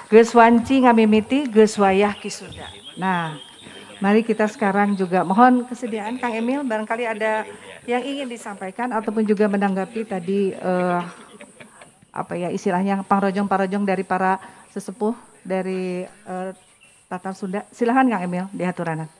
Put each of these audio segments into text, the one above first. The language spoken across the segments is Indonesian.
Geus wanci ngamimiti, geus wayah kisuda. Nah, mari kita sekarang juga mohon kesediaan Kang Emil, barangkali ada yang ingin disampaikan ataupun juga menanggapi tadi apa ya istilahnya pangrojong-pangrojong dari para sesepuh dari Tatar Sunda. Silahkan Kang Emil dihaturanan.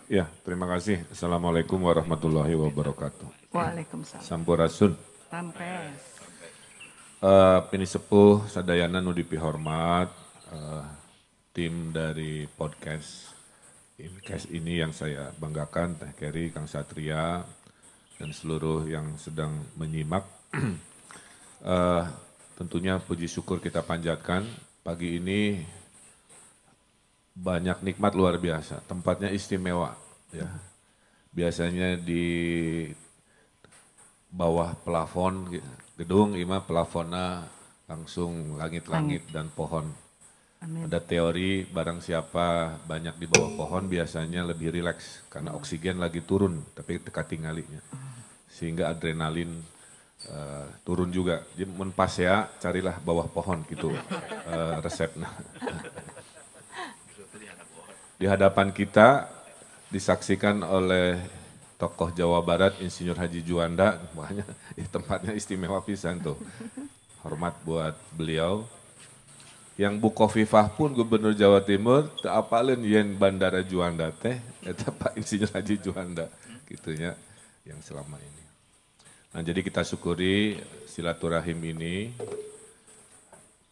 Ya, terima kasih. Assalamualaikum warahmatullahi wabarakatuh. Waalaikumsalam. Sampurasun. Sampes. Pini sepuh sadayana nu dipihormat, tim dari podcast Incast ini yang saya banggakan, Teh Keri, Kang Satria, dan seluruh yang sedang menyimak. Tentunya puji syukur kita panjatkan. Pagi ini banyak nikmat luar biasa, tempatnya istimewa. Ya. Biasanya di bawah plafon gedung, ima plafona langsung langit-langit dan pohon. Amin. Ada teori barang siapa banyak di bawah pohon biasanya lebih rileks karena oksigen lagi turun tapi teka tinggalinya. Sehingga adrenalin turun juga. Jadi mun pas ya carilah bawah pohon gitu resepnya. Di hadapan kita disaksikan oleh tokoh Jawa Barat, Insinyur Haji Juanda, makanya tempatnya istimewa pisan tuh. Hormat buat beliau. Yang Bu Khofifah pun Gubernur Jawa Timur, teu apaleun yen Bandara Juanda teh, eta Pak Insinyur Haji Juanda, gitunya yang selama ini. Nah jadi kita syukuri silaturahim ini,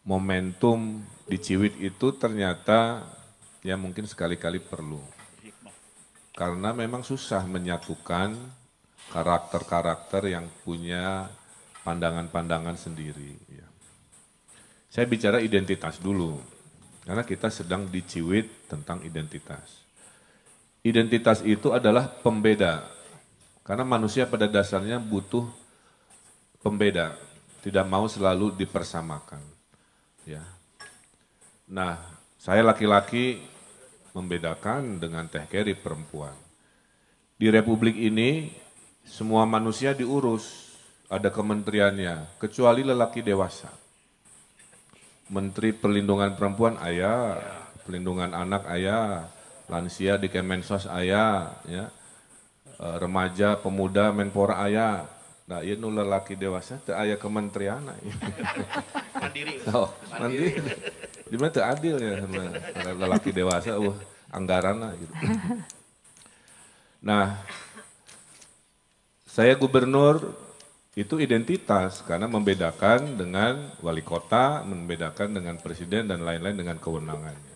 momentum di Ciwid itu ternyata ya mungkin sekali-kali perlu. Karena memang susah menyatukan karakter-karakter yang punya pandangan-pandangan sendiri. Ya. Saya bicara identitas dulu, karena kita sedang diciwit tentang identitas. Identitas itu adalah pembeda, karena manusia pada dasarnya butuh pembeda, tidak mau selalu dipersamakan. Ya. Nah, saya laki-laki membedakan dengan Teh Keri perempuan. Di Republik ini semua manusia diurus, ada kementeriannya, kecuali lelaki dewasa. Menteri Perlindungan Perempuan aya, Perlindungan Anak aya, lansia di Kemensos aya, ya. Remaja, pemuda, Menpora aya. Nah, ieu nu lelaki dewasa teu aya kementerianna. Mandiri. Oh, mandiri. Di mana teu adil ya lelaki dewasa anggaranna gitu. Nah, saya gubernur itu identitas karena membedakan dengan wali kota, membedakan dengan presiden dan lain-lain dengan kewenangannya.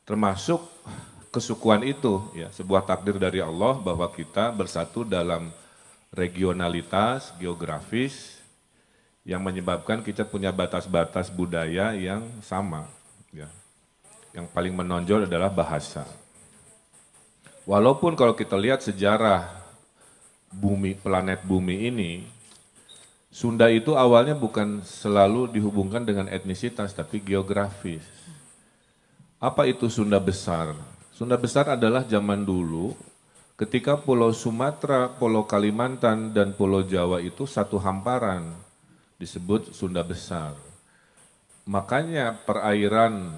Termasuk kesukuan itu ya, sebuah takdir dari Allah bahwa kita bersatu dalam regionalitas, geografis, yang menyebabkan kita punya batas-batas budaya yang sama. Ya. Yang paling menonjol adalah bahasa. Walaupun kalau kita lihat sejarah bumi, planet bumi ini, Sunda itu awalnya bukan selalu dihubungkan dengan etnisitas, tapi geografis. Apa itu Sunda Besar? Sunda Besar adalah zaman dulu ketika Pulau Sumatera, Pulau Kalimantan, dan Pulau Jawa itu satu hamparan. Disebut Sunda Besar. Makanya perairan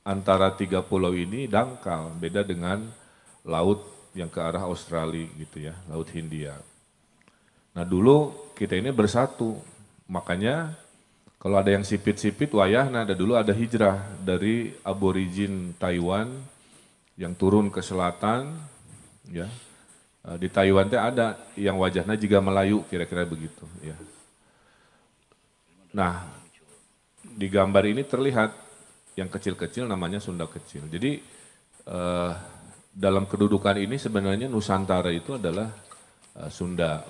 antara tiga pulau ini dangkal, beda dengan laut yang ke arah Australia gitu ya, Laut Hindia. Nah dulu kita ini bersatu, makanya kalau ada yang sipit-sipit wayahna, dulu ada hijrah dari aborigin Taiwan yang turun ke selatan, ya. Di Taiwan teh ada yang wajahnya juga Melayu, kira-kira begitu, ya. Nah, di gambar ini terlihat yang kecil-kecil namanya Sunda Kecil. Jadi dalam kedudukan ini sebenarnya Nusantara itu adalah Sunda,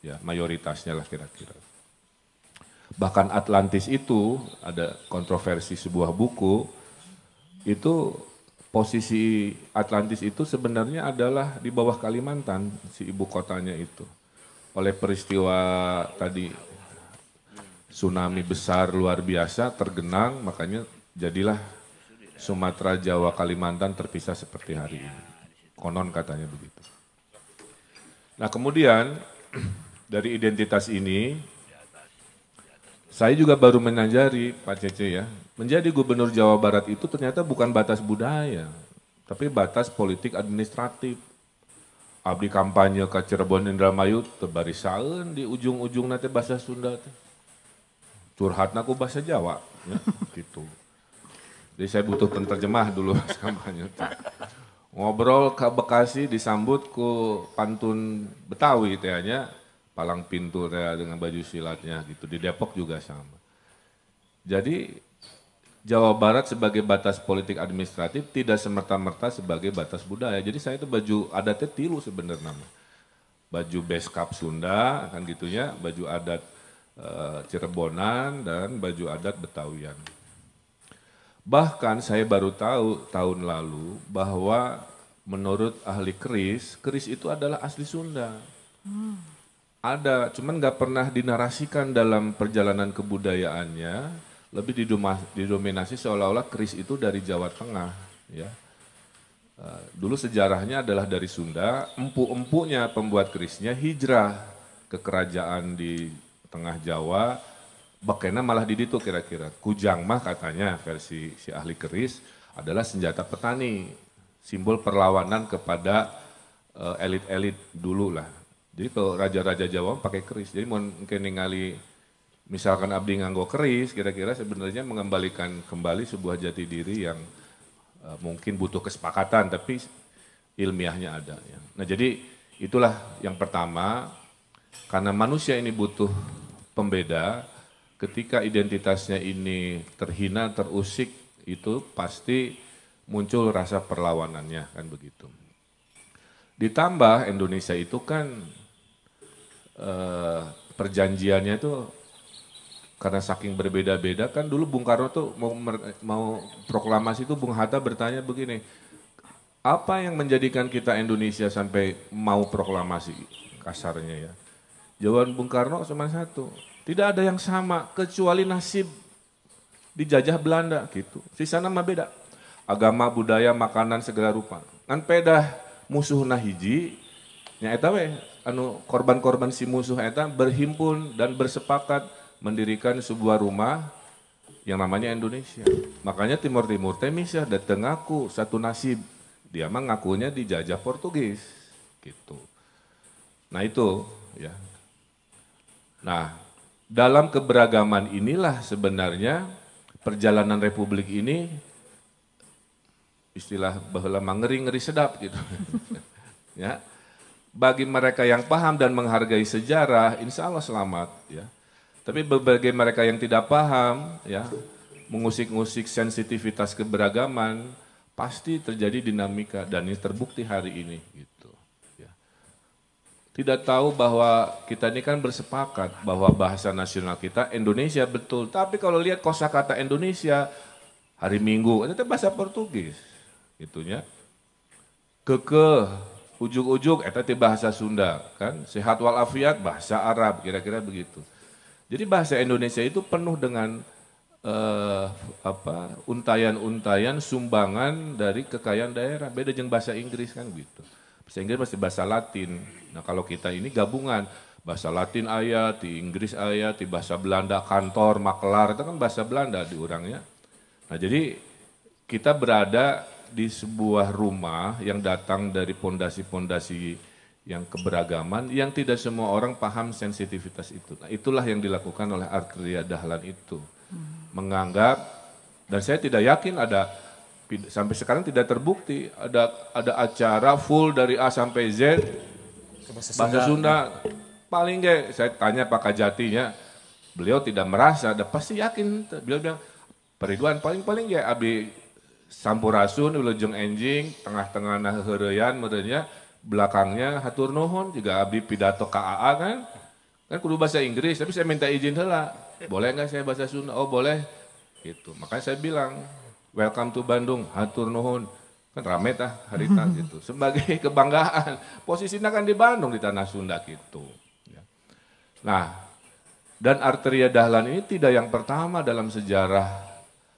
ya mayoritasnya lah kira-kira. Bahkan Atlantis itu ada kontroversi sebuah buku, itu posisi Atlantis itu sebenarnya adalah di bawah Kalimantan, si ibu kotanya itu. Oleh peristiwa tadi tsunami besar luar biasa tergenang, makanya jadilah Sumatera, Jawa, Kalimantan terpisah seperti hari ini. Konon katanya begitu. Nah kemudian dari identitas ini, Saya juga baru menyadari, Pak Cece ya, menjadi gubernur Jawa Barat itu ternyata bukan batas budaya, tapi batas politik administratif. Abdi kampanye ke Cirebon Indramayu, terbarisaun di ujung-ujung nanti bahasa Sunda. Curhatna ku bahasa Jawa, ya, gitu. Jadi saya butuh penerjemah dulu kampanye. Ngobrol ke Bekasi disambut ku pantun Betawi tehnya, palang pintu dengan baju silatnya gitu. Di Depok juga sama. Jadi Jawa Barat sebagai batas politik administratif tidak semerta-merta sebagai batas budaya. Jadi saya itu baju adatnya tilu sebenarnya. Baju beskap Sunda kan gitunya, baju adat Cirebonan dan baju adat Betawian. Bahkan saya baru tahu tahun lalu bahwa menurut ahli keris itu adalah asli Sunda. Ada, cuman nggak pernah dinarasikan dalam perjalanan kebudayaannya. Lebih didominasi seolah-olah keris itu dari Jawa Tengah. Ya. Dulu sejarahnya adalah dari Sunda, empu-empunya pembuat kerisnya hijrah ke kerajaan di Tengah Jawa, bakena malah di ditu kira-kira. Kujang mah katanya versi si ahli keris adalah senjata petani, simbol perlawanan kepada elit-elit dulu lah. Jadi kalau raja-raja Jawa pakai keris, jadi mungkin ningali misalkan abdi nganggo keris, kira-kira sebenarnya mengembalikan kembali sebuah jati diri yang mungkin butuh kesepakatan, tapi ilmiahnya ada. Ya. Nah jadi itulah yang pertama, karena manusia ini butuh pembeda, ketika identitasnya ini terhina, terusik, itu pasti muncul rasa perlawanannya, kan begitu. Ditambah Indonesia itu kan perjanjiannya itu karena saking berbeda-beda kan dulu Bung Karno tuh mau proklamasi itu Bung Hatta bertanya begini, apa yang menjadikan kita Indonesia sampai mau proklamasi kasarnya ya? Jawaban Bung Karno cuma satu, tidak ada yang sama kecuali nasib dijajah Belanda gitu. Sisana mah beda, agama, budaya, makanan segala rupa. Kan pedah musuh hiji, nya eta we anu korban-korban si musuh eta berhimpun dan bersepakat mendirikan sebuah rumah yang namanya Indonesia. Makanya Timur teh misah dateng ngaku satu nasib. Dia mah ngakunya dijajah Portugis gitu. Nah itu ya. Nah, dalam keberagaman inilah sebenarnya perjalanan Republik ini istilah baheula ngeri-ngeri sedap gitu. Ya. Bagi mereka yang paham dan menghargai sejarah, insya Allah selamat ya. Tapi bagi mereka yang tidak paham, ya, mengusik-ngusik sensitivitas keberagaman, pasti terjadi dinamika dan ini terbukti hari ini. Gitu. Ya. Tidak tahu bahwa kita ini kan bersepakat bahwa bahasa nasional kita Indonesia betul. Tapi kalau lihat kosakata Indonesia hari Minggu itu bahasa Portugis, gitunya. Kekeh, ujuk-ujuk, itu bahasa Sunda, kan? Sehat walafiat bahasa Arab, kira-kira begitu. Jadi bahasa Indonesia itu penuh dengan untayan-untayan sumbangan dari kekayaan daerah. Beda dengan bahasa Inggris kan gitu. Bahasa Inggris masih bahasa Latin. Nah kalau kita ini gabungan bahasa Latin ayat, di Inggris ayat, di bahasa Belanda kantor, makelar itu kan bahasa Belanda diurangnya. Nah jadi kita berada di sebuah rumah yang datang dari pondasi-pondasi yang keberagaman, yang tidak semua orang paham sensitivitas itu. Nah, itulah yang dilakukan oleh Arteria Dahlan itu. Menganggap, dan saya tidak yakin ada, sampai sekarang tidak terbukti, ada acara full dari A sampai Z, bahasa Sunda. Paling enggak, saya tanya Pak Kajatinya, beliau tidak merasa, pasti yakin. Beliau bilang, Periduan paling-paling ya abdi sampurasun, wilujeng enjing, tengah-tengah nah heureyan, merenya, belakangnya hatur nuhun juga abdi pidato KAA kan kudu bahasa Inggris tapi saya minta izin heula boleh nggak saya bahasa Sunda oh boleh gitu makanya saya bilang welcome to Bandung hatur nuhun kan rame tah harita gitu sebagai kebanggaan posisinya kan di Bandung di tanah Sunda gitu nah dan Arteria Dahlan ini tidak yang pertama dalam sejarah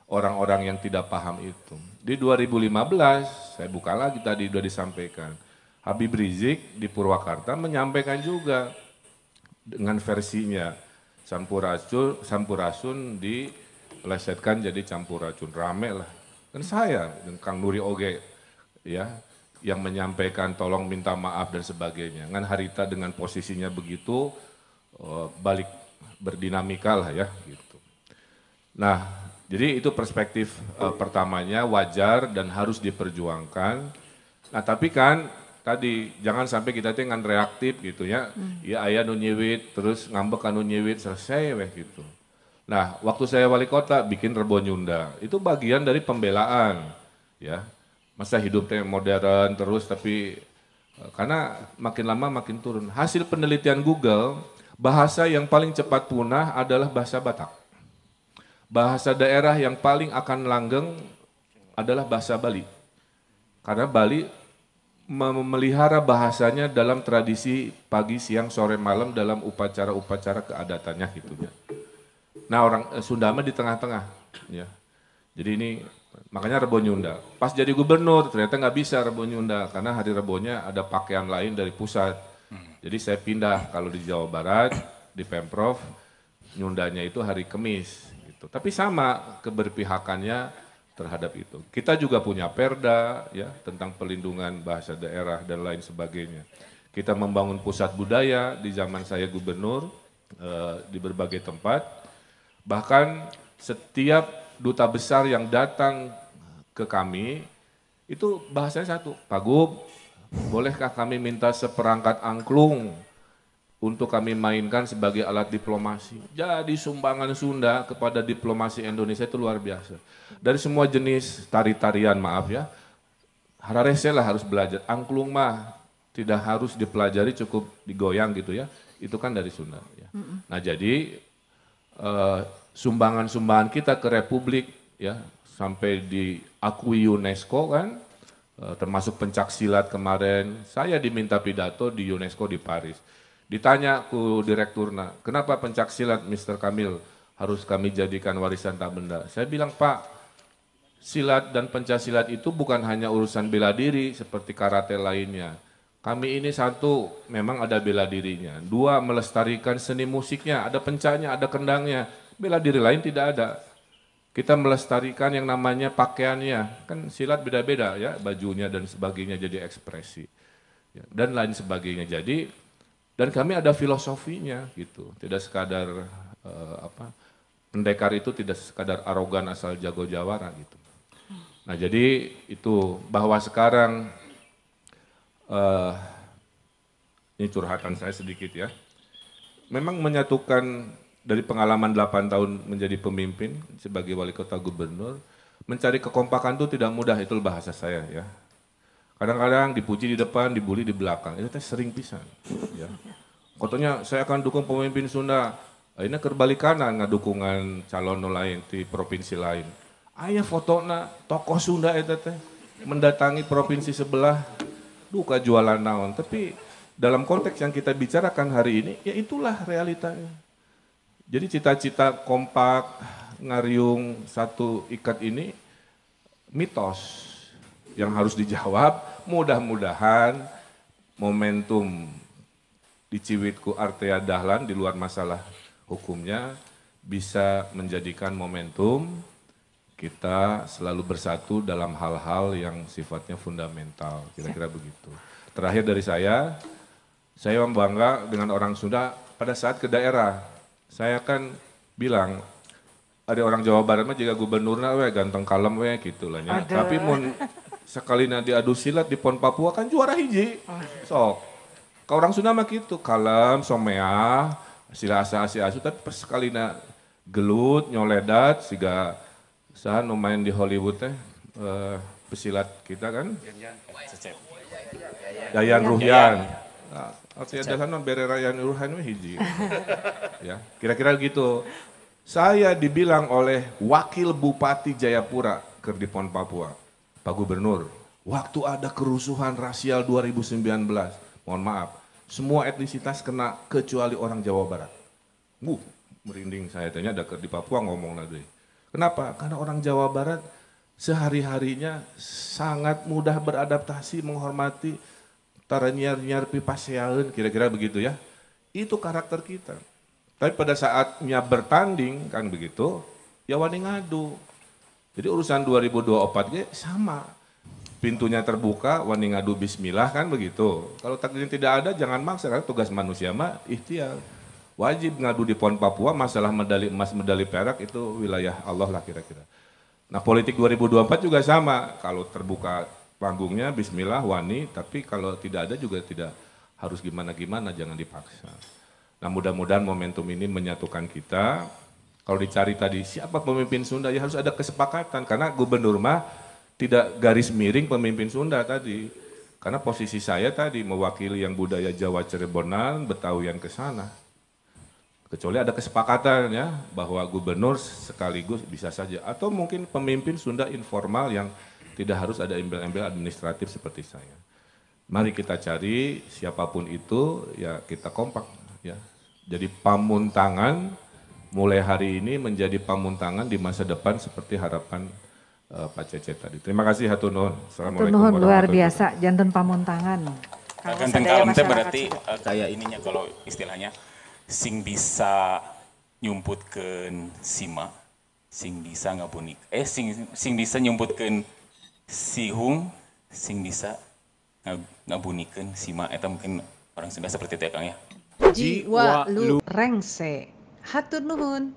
orang-orang yang tidak paham itu di 2015 saya buka lagi tadi sudah disampaikan Habib Rizik di Purwakarta menyampaikan juga dengan versinya. Sampurasun dilesetkan jadi campur racun. Rame lah. Kan saya dan Kang Nuri Oge ya yang menyampaikan tolong minta maaf dan sebagainya. Kan Harita dengan posisinya begitu balik berdinamika lah ya gitu. Nah, jadi itu perspektif pertamanya wajar dan harus diperjuangkan. Nah, tapi kan tadi jangan sampai kita dengan reaktif gitu ya. Ya ayah nu nyiwit terus ngambek anu nyiwit selesai weh gitu. Nah, waktu saya wali kota bikin Rebo Nyunda, itu bagian dari pembelaan ya. Masa hidupnya modern terus tapi karena makin lama makin turun. Hasil penelitian Google, bahasa yang paling cepat punah adalah bahasa Batak. Bahasa daerah yang paling akan langgeng adalah bahasa Bali. Karena Bali memelihara bahasanya dalam tradisi pagi, siang, sore, malam dalam upacara-upacara keadatannya gitu ya. Nah orang Sunda mah di tengah-tengah ya. Jadi ini makanya Rebo Nyunda. Pas jadi gubernur ternyata nggak bisa Rebo Nyunda karena hari Rebonya ada pakaian lain dari pusat. Jadi saya pindah kalau di Jawa Barat di Pemprov Nyundanya itu hari Kamis gitu. Tapi sama keberpihakannya terhadap itu. Kita juga punya perda ya tentang pelindungan bahasa daerah dan lain sebagainya. Kita membangun pusat budaya di zaman saya gubernur di berbagai tempat. Bahkan setiap duta besar yang datang ke kami itu bahasanya satu, Pak Gub, bolehkah kami minta seperangkat angklung untuk kami mainkan sebagai alat diplomasi. Jadi sumbangan Sunda kepada diplomasi Indonesia itu luar biasa. Dari semua jenis tari-tarian, maaf ya, hararese lah harus belajar. Angklung mah tidak harus dipelajari, cukup digoyang gitu ya. Itu kan dari Sunda. Ya. Nah jadi sumbangan-sumbangan kita ke Republik ya sampai diakui UNESCO kan, termasuk pencak silat kemarin. Saya diminta pidato di UNESCO di Paris. Ditanya ku direkturna, kenapa pencak silat Mr. Kamil harus kami jadikan warisan tak benda? Saya bilang, Pak, silat dan pencak silat itu bukan hanya urusan bela diri seperti karate lainnya. Kami ini satu, memang ada bela dirinya. Dua, melestarikan seni musiknya, ada pencaknya, ada kendangnya. Bela diri lain tidak ada. Kita melestarikan yang namanya pakaiannya. Kan silat beda-beda ya, bajunya dan sebagainya jadi ekspresi. Ya, dan lain sebagainya. Jadi dan kami ada filosofinya gitu, tidak sekadar pendekar itu tidak sekadar arogan asal jago jawara gitu. Nah jadi itu bahwa sekarang ini curhatan saya sedikit ya, memang menyatukan dari pengalaman 8 tahun menjadi pemimpin sebagai wali kota gubernur, mencari kekompakan itu tidak mudah, itu bahasa saya ya. Kadang-kadang dipuji di depan, dibully di belakang. Itu sering pisan. Ya. Katanya saya akan dukung pemimpin Sunda. Ini kerbalikan dukungan calon lain di provinsi lain. Aya fotona tokoh Sunda itu teh mendatangi provinsi sebelah. Duka jualan naon. Tapi dalam konteks yang kita bicarakan hari ini, ya itulah realitanya. Jadi cita-cita kompak, ngariung satu ikat ini mitos. Yang harus dijawab, mudah-mudahan momentum di Ciwidku Artea Dahlan di luar masalah hukumnya bisa menjadikan momentum kita selalu bersatu dalam hal-hal yang sifatnya fundamental, kira-kira begitu. Terakhir dari saya bangga dengan orang Sunda pada saat ke daerah. Saya kan bilang, ada orang Jawa Barat mah jika gubernurna ganteng kalem gitu lah ya. Tapi mun sekali diadu silat di PON Papua kan juara hiji. Sok. Ka orang Sunda mah gitu, kalem, someah, sila asa-asu, tapi pas sekali gelut, nyoledat, siga saha nu main di Hollywood teh pesilat kita kan. Yayan Ruhyan. Nah, artinya dasarnya bere Yayan Ruhyan hiji. Ya, kira-kira gitu. Saya dibilang oleh Wakil Bupati Jayapura ke di PON Papua. Pak Gubernur, waktu ada kerusuhan rasial 2019, mohon maaf, semua etnisitas kena kecuali orang Jawa Barat. Merinding saya tanya di Papua ngomong lagi. Kenapa? Karena orang Jawa Barat sehari-harinya sangat mudah beradaptasi, menghormati, tara nyiar-nyiar pipaseaeun, kira-kira begitu ya. Itu karakter kita. Tapi pada saatnya bertanding kan begitu, ya wani ngadu. Jadi urusan 2024 ge sama. Pintunya terbuka, wani ngadu bismillah kan begitu. Kalau takdirnya tidak ada jangan maksa, karena tugas manusia mah ikhtiar. Wajib ngadu di PON Papua, masalah medali emas, medali perak itu wilayah Allah lah kira-kira. Nah politik 2024 juga sama, kalau terbuka panggungnya bismillah wani, tapi kalau tidak ada juga tidak harus gimana-gimana, jangan dipaksa. Nah mudah-mudahan momentum ini menyatukan kita. Kalau dicari tadi siapa pemimpin Sunda, ya harus ada kesepakatan, karena gubernur mah tidak garis miring pemimpin Sunda tadi. Karena posisi saya tadi mewakili yang budaya Jawa Cirebonan, Betawian ke sana. Kecuali ada kesepakatan ya, bahwa gubernur sekaligus bisa saja. Atau mungkin pemimpin Sunda informal yang tidak harus ada embel-embel administratif seperti saya. Mari kita cari siapapun itu, ya kita kompak. Ya. Jadi pamuntangan mulai hari ini menjadi pamuntangan di masa depan seperti harapan Pak Cece tadi. Terima kasih hatur nuhun. Hatur nuhun luar biasa, janten pamuntangan. Ganteng kalem teh berarti kayak ininya kalau istilahnya sing bisa nyumputkeun sima, sing bisa ngabunik. Sing bisa nyumputkeun sihung, sing bisa ngabunikeun sima. Eta mungkin orang Sunda seperti itu ya Kang ya. Jiwa lu rengse. Hatur nuhun.